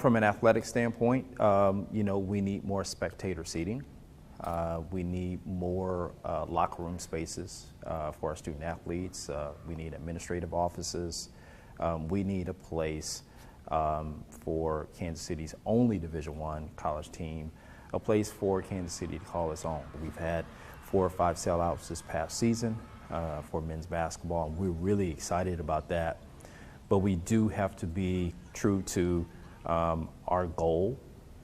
From an athletic standpoint, we need more spectator seating. We need more locker room spaces for our student athletes. We need administrative offices. We need a place for Kansas City's only Division I college team, a place for Kansas City to call its own. We've had 4 or 5 sellouts this past season for men's basketball, and we're really excited about that. But we do have to be true to our goal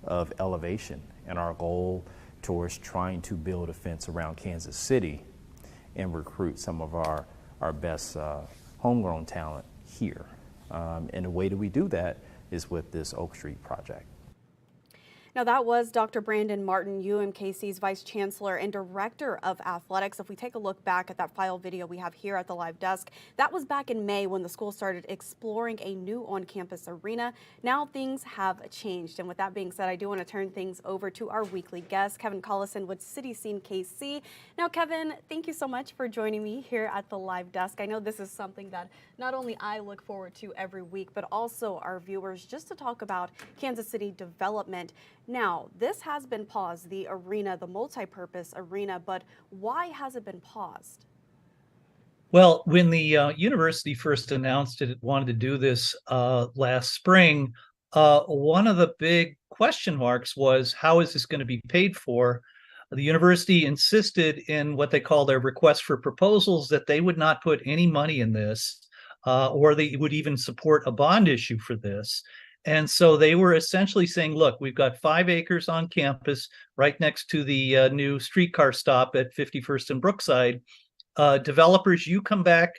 of elevation and our goal towards trying to build a fence around Kansas City and recruit some of our best homegrown talent here. And the way that we do that is with this Oak Street project. Now, that was Dr. Brandon Martin, UMKC's Vice Chancellor and Director of Athletics. If we take a look back at that file video we have here at the live desk, that was back in May when the school started exploring a new on-campus arena. Now things have changed. And with that being said, I do want to turn things over to our weekly guest, Kevin Collison with City Scene KC. Now, Kevin, thank you so much for joining me here at the live desk. I know this is something that not only I look forward to every week, but also our viewers, just to talk about Kansas City development. Now, this has been paused, the arena, the multi-purpose arena, but why has it been paused? Well, when the university first announced it wanted to do this last spring, one of the big question marks was, how is this going to be paid for? The university insisted in what they call their request for proposals that they would not put any money in this, or they would even support a bond issue for this. And so they were essentially saying, look, we've got 5 acres on campus right next to the new streetcar stop at 51st and Brookside. Developers, you come back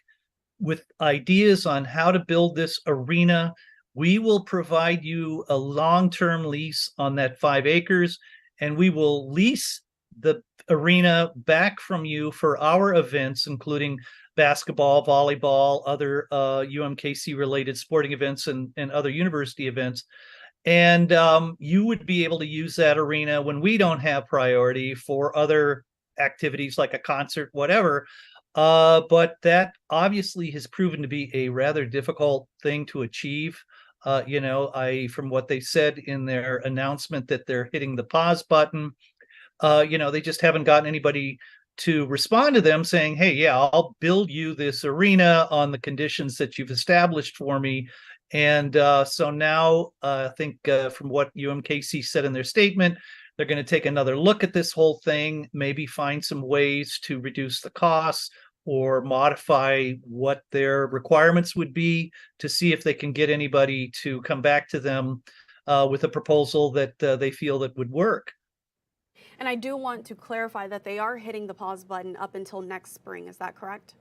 with ideas on how to build this arena. We will provide you a long-term lease on that 5 acres, and we will lease the arena back from you for our events, including basketball, volleyball, other UMKC related sporting events and other university events. And you would be able to use that arena when we don't have priority for other activities like a concert, whatever. But that obviously has proven to be a rather difficult thing to achieve. From what they said in their announcement that they're hitting the pause button, they just haven't gotten anybody to respond to them saying, hey, yeah, I'll build you this arena on the conditions that you've established for me. And so now I think from what UMKC said in their statement, they're going to take another look at this whole thing, maybe find some ways to reduce the costs or modify what their requirements would be to see if they can get anybody to come back to them with a proposal that they feel that would work. And I do want to clarify that they are hitting the pause button up until next spring. Is that correct?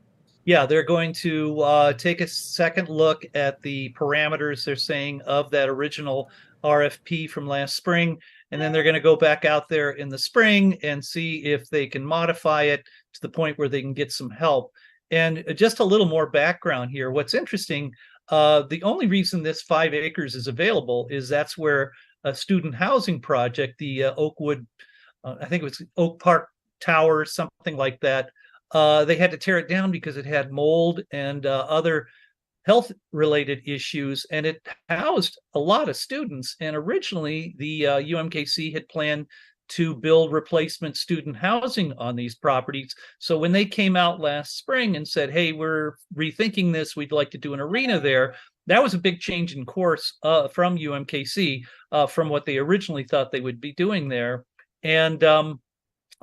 Yeah, they're going to take a second look at the parameters, they're saying, of that original RFP from last spring. And then they're going to go back out there in the spring and see if they can modify it to the point where they can get some help. And just a little more background here. What's interesting, the only reason this 5 acres is available is that's where a student housing project, the Oakwood, I think it was Oak Park Tower, something like that. They had to tear it down because it had mold and other health-related issues, and it housed a lot of students. And originally, the UMKC had planned to build replacement student housing on these properties. So when they came out last spring and said, hey, we're rethinking this, we'd like to do an arena there, that was a big change in course from UMKC from what they originally thought they would be doing there. And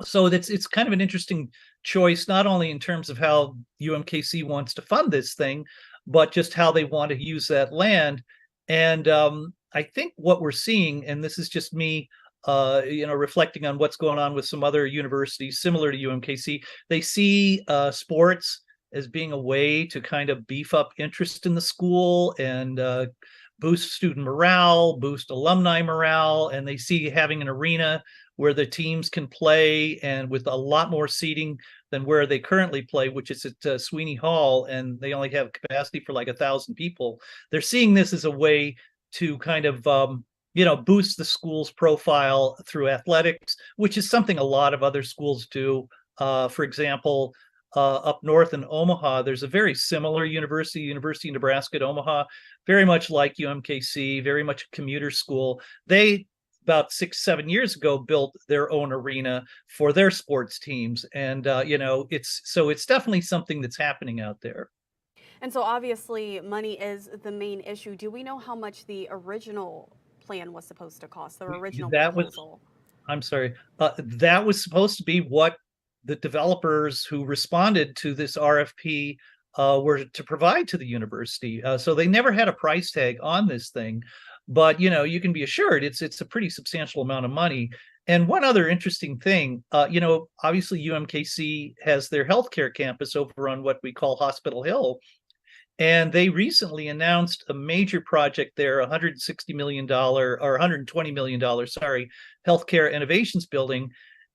so it's kind of an interesting choice, not only in terms of how UMKC wants to fund this thing, but just how they want to use that land. And I think what we're seeing, and this is just me, reflecting on what's going on with some other universities similar to UMKC, they see sports as being a way to kind of beef up interest in the school and boost student morale, boost alumni morale, and they see having an arena where the teams can play and with a lot more seating than where they currently play, which is at Sweeney Hall, and they only have capacity for like 1,000 people. They're seeing this as a way to kind of, boost the school's profile through athletics, which is something a lot of other schools do. For example, up north in Omaha, there's a very similar university, University of Nebraska at Omaha, very much like UMKC, very much a commuter school. They about 6, 7 years ago built their own arena for their sports teams, and it's definitely something that's happening out there. And so obviously money is the main issue. Do we know how much the original plan was supposed to cost, the original That was proposal? I'm sorry. That was supposed to be what the developers who responded to this RFP were to provide to the university. So they never had a price tag on this thing, but you can be assured it's a pretty substantial amount of money. And one other interesting thing, obviously UMKC has their healthcare campus over on what we call Hospital Hill, and they recently announced a major project there, $160 million or $120 million, sorry, healthcare innovations building.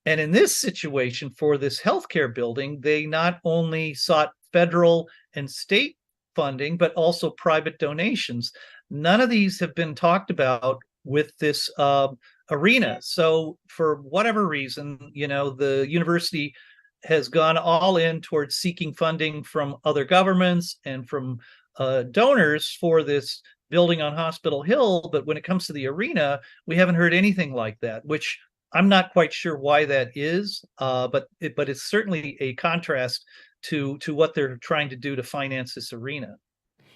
And in this situation for this healthcare building, they not only sought federal and state funding, but also private donations. None of these have been talked about with this arena. So for whatever reason, the university has gone all in towards seeking funding from other governments and from donors for this building on Hospital Hill. But when it comes to the arena, we haven't heard anything like that, which I'm not quite sure why that is. But it's certainly a contrast to what they're trying to do to finance this arena.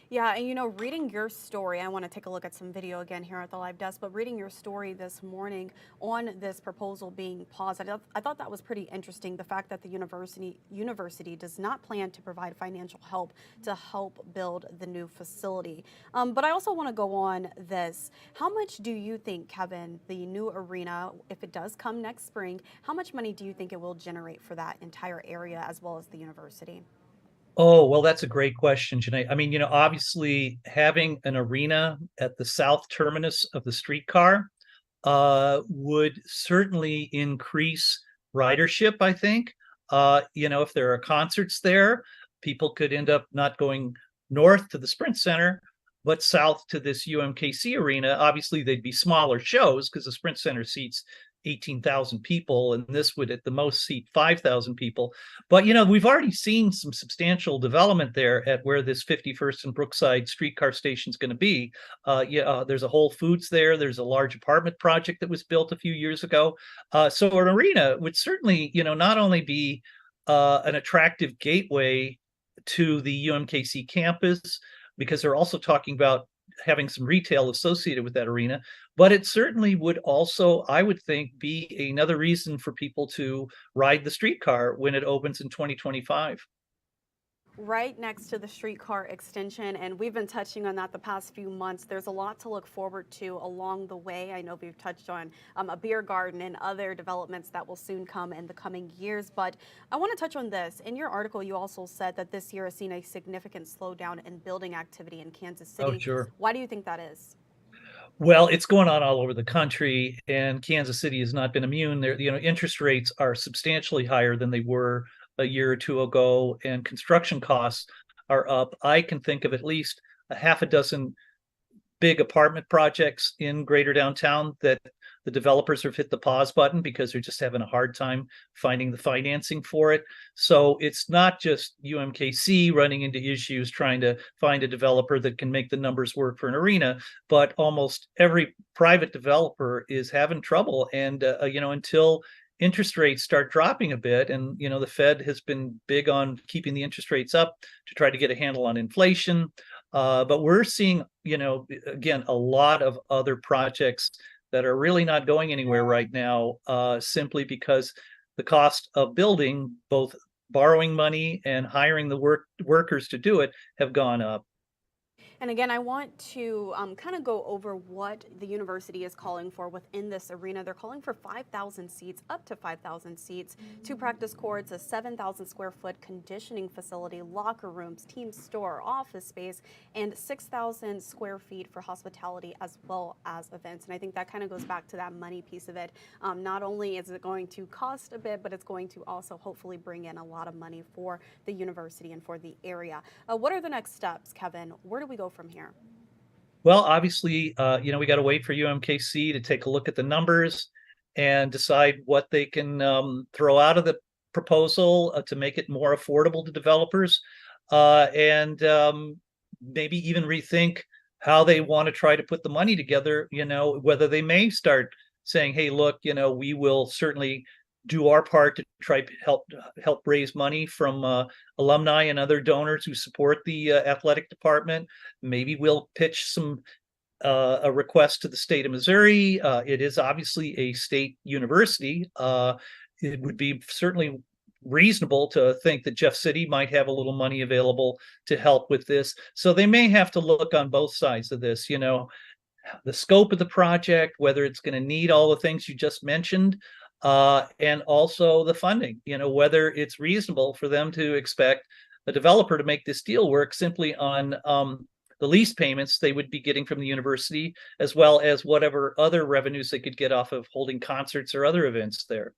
Yeah, and reading your story, I want to take a look at some video again here at the live desk, but reading your story this morning on this proposal being paused, I thought that was pretty interesting. The fact that the university does not plan to provide financial help to help build the new facility. But I also want to go on this. How much do you think, Kevin, the new arena, if it does come next spring, how much money do you think it will generate for that entire area as well as the university? Oh, well, that's a great question, Janae. I mean, obviously having an arena at the south terminus of the streetcar would certainly increase ridership, I think. If there are concerts there, people could end up not going north to the Sprint Center, but south to this UMKC arena. Obviously, they'd be smaller shows because the Sprint Center seats 18,000 people, and this would at the most seat 5,000 people. But we've already seen some substantial development there at where this 51st and Brookside streetcar station is going to be. There's a Whole Foods there. There's a large apartment project that was built a few years ago. So an arena would certainly, not only be an attractive gateway to the UMKC campus, because they're also talking about having some retail associated with that arena, but it certainly would also, I would think, be another reason for people to ride the streetcar when it opens in 2025. Right next to the streetcar extension, and we've been touching on that the past few months. There's a lot to look forward to along the way. I know we've touched on a beer garden and other developments that will soon come in the coming years, but I want to touch on this. In your article, you also said that this year has seen a significant slowdown in building activity in Kansas City. Oh, sure. Why do you think that is? Well, it's going on all over the country, and Kansas City has not been immune. There, interest rates are substantially higher than they were a year or two ago, and construction costs are up. I can think of at least a half a dozen big apartment projects in greater downtown that the developers have hit the pause button because they're just having a hard time finding the financing for it. So it's not just UMKC running into issues trying to find a developer that can make the numbers work for an arena, but almost every private developer is having trouble. And, until interest rates start dropping a bit, and the Fed has been big on keeping the interest rates up to try to get a handle on inflation. But we're seeing, again, a lot of other projects that are really not going anywhere right now, simply because the cost of building, both borrowing money and hiring the workers to do it, have gone up. And again, I want to kind of go over what the university is calling for within this arena. They're calling for 5,000 seats, up to 5,000 seats, 2 practice courts, a 7,000 square foot conditioning facility, locker rooms, team store, office space, and 6,000 square feet for hospitality as well as events. And I think that kind of goes back to that money piece of it. Not only is it going to cost a bit, but it's going to also hopefully bring in a lot of money for the university and for the area. What are the next steps, Kevin? Where do we go from here? Well, obviously, we got to wait for UMKC to take a look at the numbers and decide what they can throw out of the proposal to make it more affordable to developers, and maybe even rethink how they want to try to put the money together, whether they may start saying, hey, look, we will certainly do our part to try to help raise money from alumni and other donors who support the athletic department. Maybe we'll pitch a request to the state of Missouri. It is obviously a state university. It would be certainly reasonable to think that Jeff City might have a little money available to help with this. So they may have to look on both sides of this, the scope of the project, whether it's going to need all the things you just mentioned, and also the funding, whether it's reasonable for them to expect a developer to make this deal work simply on the lease payments they would be getting from the university, as well as whatever other revenues they could get off of holding concerts or other events there.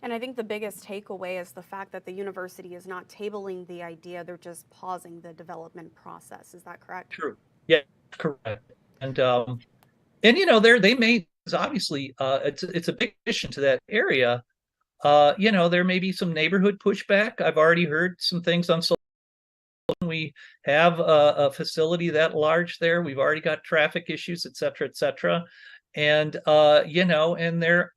And I think the biggest takeaway is the fact that the university is not tabling the idea, they're just pausing the development process. Is that correct? True. Yeah, correct. And they may obviously it's a big addition to that area. There may be some neighborhood pushback. I've already heard some things on social. We have a facility that large there. We've already got traffic issues, et cetera, et cetera. And and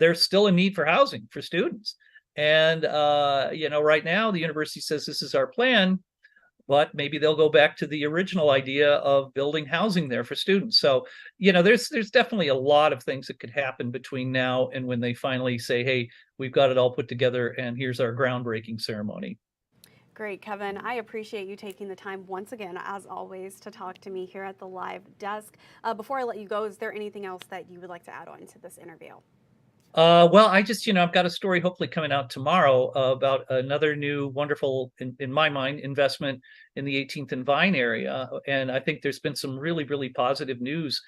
there's still a need for housing for students. And right now the university says this is our plan, but maybe they'll go back to the original idea of building housing there for students. So, there's definitely a lot of things that could happen between now and when they finally say, hey, we've got it all put together and here's our groundbreaking ceremony. Great, Kevin. I appreciate you taking the time once again, as always, to talk to me here at the live desk. Before I let you go, is there anything else that you would like to add on to this interview? Well, I just, I've got a story hopefully coming out tomorrow about another new wonderful, in my mind, investment in the 18th and Vine area. And I think there's been some really, really positive news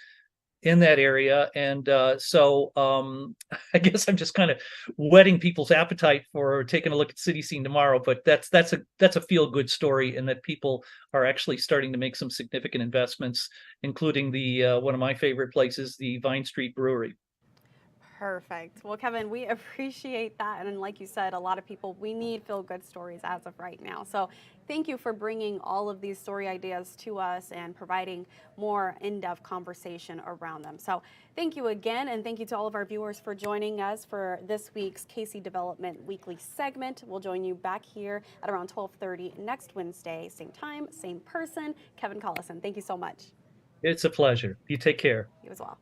in that area. And so I guess I'm just kind of whetting people's appetite for taking a look at city scene tomorrow. But that's a feel good story, and that people are actually starting to make some significant investments, including the one of my favorite places, the Vine Street Brewery. Perfect. Well, Kevin, we appreciate that. And like you said, a lot of people, we need feel-good stories as of right now. So thank you for bringing all of these story ideas to us and providing more in-depth conversation around them. So thank you again, and thank you to all of our viewers for joining us for this week's KC Development Weekly segment. We'll join you back here at around 12:30 next Wednesday, same time, same person. Kevin Collison, thank you so much. It's a pleasure. You take care. You as well.